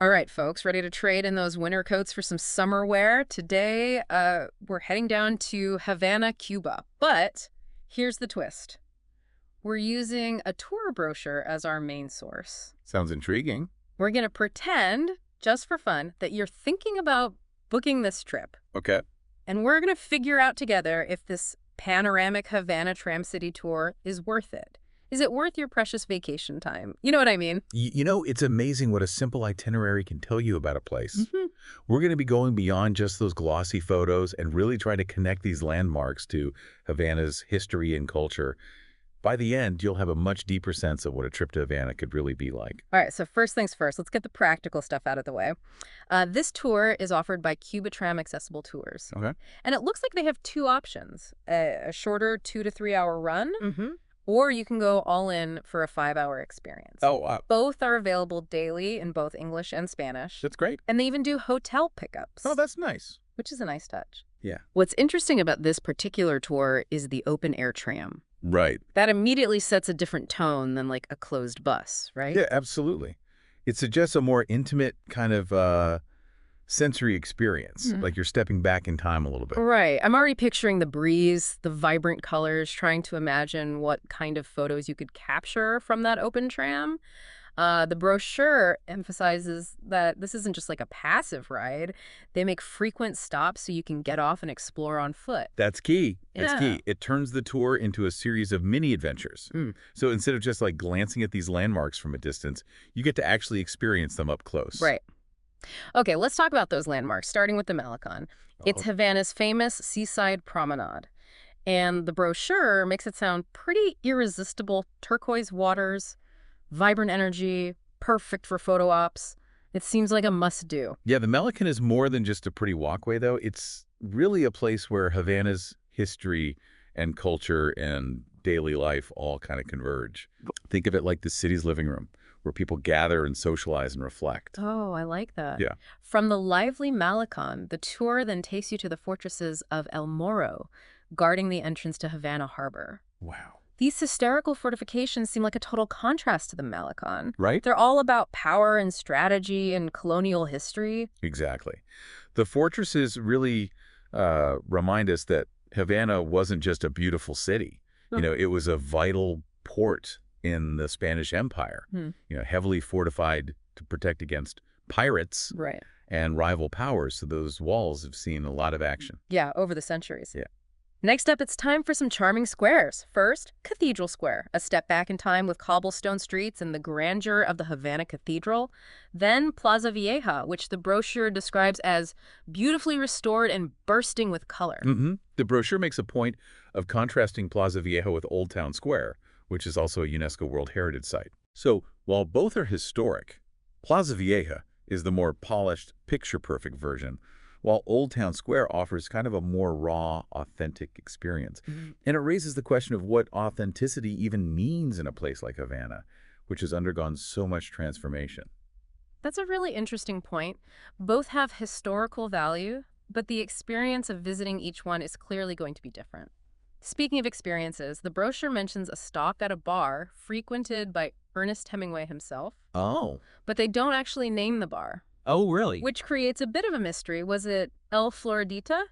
All right, folks, ready to trade in those winter coats for some summer wear? Today, we're heading down to Havana, Cuba. But here's the twist. We're using a tour brochure as our main source. Sounds intriguing. We're going to pretend, just for fun, that you're thinking about booking this trip. Okay. And we're going to figure out together if this panoramic Havana Tram City tour is worth it. Is it worth your precious vacation time? You know what I mean? It's amazing what a simple itinerary can tell you about a place. Mm-hmm. We're going to be going beyond just those glossy photos and really try to connect these landmarks to Havana's history and culture. By the end, you'll have a much deeper sense of what a trip to Havana could really be like. All right, so first things first, let's get the practical stuff out of the way. This tour is offered by CubaTram Accessible Tours. Okay. And it looks like they have two options, a shorter 2 to 3 hour run, or you can go all in for a 5-hour experience. Oh, Both are available daily in both English and Spanish. that's great. And they even do hotel pickups. Oh, that's nice. Which is a nice touch. Yeah. What's interesting about this particular tour is the open-air tram. Right. That immediately sets a different tone than like a closed bus, right? Yeah, absolutely. It suggests a more intimate kind of sensory experience, like you're stepping back in time a little bit. Right. I'm already picturing the breeze, the vibrant colors, trying to imagine what kind of photos you could capture from that open tram. The brochure emphasizes that this isn't just like a passive ride. They make frequent stops so you can get off and explore on foot. That's key. It's Yeah. key. It turns the tour into a series of mini adventures. So instead of just like glancing at these landmarks from a distance, you get to actually experience them up close. Right. Okay, let's talk about those landmarks, starting with the Malecón. It's Havana's famous seaside promenade. And the brochure makes it sound pretty irresistible. Turquoise waters, vibrant energy, perfect for photo ops. It seems like a must-do. Yeah, the Malecón is more than just a pretty walkway, though. It's really a place where Havana's history and culture and daily life all kind of converge. Think of it like the city's living room, where people gather and socialize and reflect. Oh, I like that. Yeah. From the lively Malecón, the tour then takes you to the fortresses of El Morro, guarding the entrance to Havana Harbor. Wow. These historical fortifications seem like a total contrast to the Malecón. Right? They're all about power and strategy and colonial history. Exactly. The fortresses really remind us that Havana wasn't just a beautiful city. It was a vital port in the Spanish Empire, heavily fortified to protect against pirates Right. and rival powers. So those walls have seen a lot of action. Yeah, over the centuries. Yeah. Next up, it's time for some charming squares. First, Cathedral Square, a step back in time with cobblestone streets and the grandeur of the Havana Cathedral. Then Plaza Vieja, which the brochure describes as beautifully restored and bursting with color. The brochure makes a point of contrasting Plaza Vieja with Old Town Square, which is also a UNESCO World Heritage Site. So while both are historic, Plaza Vieja is the more polished, picture-perfect version, while Old Town Square offers kind of a more raw, authentic experience. And it raises the question of what authenticity even means in a place like Havana, which has undergone so much transformation. That's a really interesting point. Both have historical value, but the experience of visiting each one is clearly going to be different. Speaking of experiences, the brochure mentions a stop at a bar frequented by Ernest Hemingway himself, Oh. but they don't actually name the bar, Oh, really? which creates a bit of a mystery. Was it El Floridita,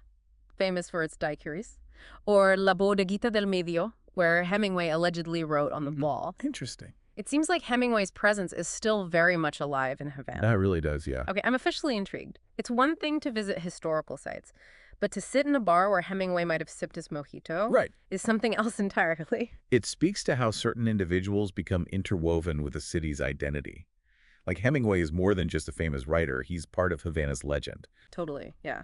famous for its daiquiris, or La Bodeguita del Medio, where Hemingway allegedly wrote on the wall? Interesting. It seems like Hemingway's presence is still very much alive in Havana. That really does, yeah. Okay, I'm officially intrigued. It's one thing to visit historical sites, but to sit in a bar where Hemingway might have sipped his mojito Right. is something else entirely. It speaks to how certain individuals become interwoven with a city's identity. Like Hemingway is more than just a famous writer. He's part of Havana's legend. Totally, yeah.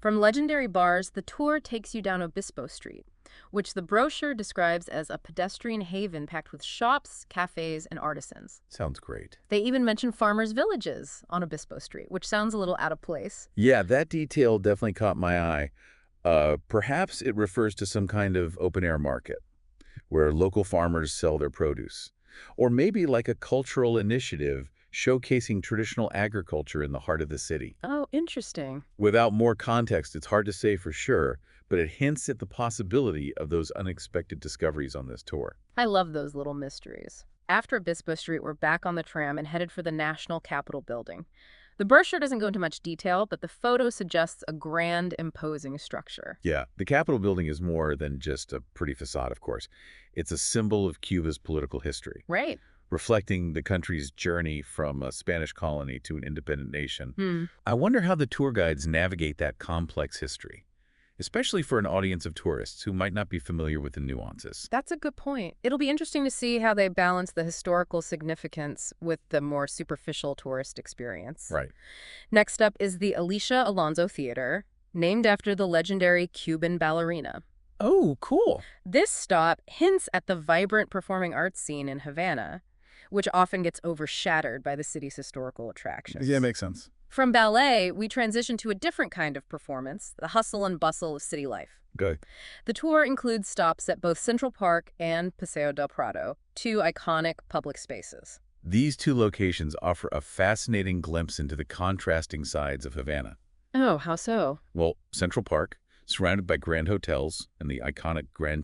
From legendary bars, the tour takes you down Obispo Street, which the brochure describes as a pedestrian haven packed with shops, cafes, and artisans. Sounds great. They even mention farmers' villages on Obispo Street, which sounds a little out of place. Yeah, that detail definitely caught my eye. Perhaps it refers to some kind of open-air market where local farmers sell their produce. Or maybe like a cultural initiative showcasing traditional agriculture in the heart of the city. Oh, interesting. Without more context, it's hard to say for sure, but it hints at the possibility of those unexpected discoveries on this tour. I love those little mysteries. after Obispo Street, we're back on the tram and headed for the National Capitol building. The brochure doesn't go into much detail, but the photo suggests a grand, imposing structure. Yeah, the Capitol building is more than just a pretty facade, of course. It's a symbol of Cuba's political history, Right. reflecting the country's journey from a Spanish colony to an independent nation. Hmm. I wonder how the tour guides navigate that complex history, especially for an audience of tourists who might not be familiar with the nuances. That's a good point. It'll be interesting to see how they balance the historical significance with the more superficial tourist experience. Right. Next up is the Alicia Alonso Theater, named after the legendary Cuban ballerina. Oh, cool. This stop hints at the vibrant performing arts scene in Havana, which often gets overshadowed by the city's historical attractions. Yeah, makes sense. From ballet, we transition to a different kind of performance, the hustle and bustle of city life. Good. The tour includes stops at both Central Park and Paseo del Prado, two iconic public spaces. These two locations offer a fascinating glimpse into the contrasting sides of Havana. Oh, how so? Well, Central Park, surrounded by grand hotels and the iconic Grand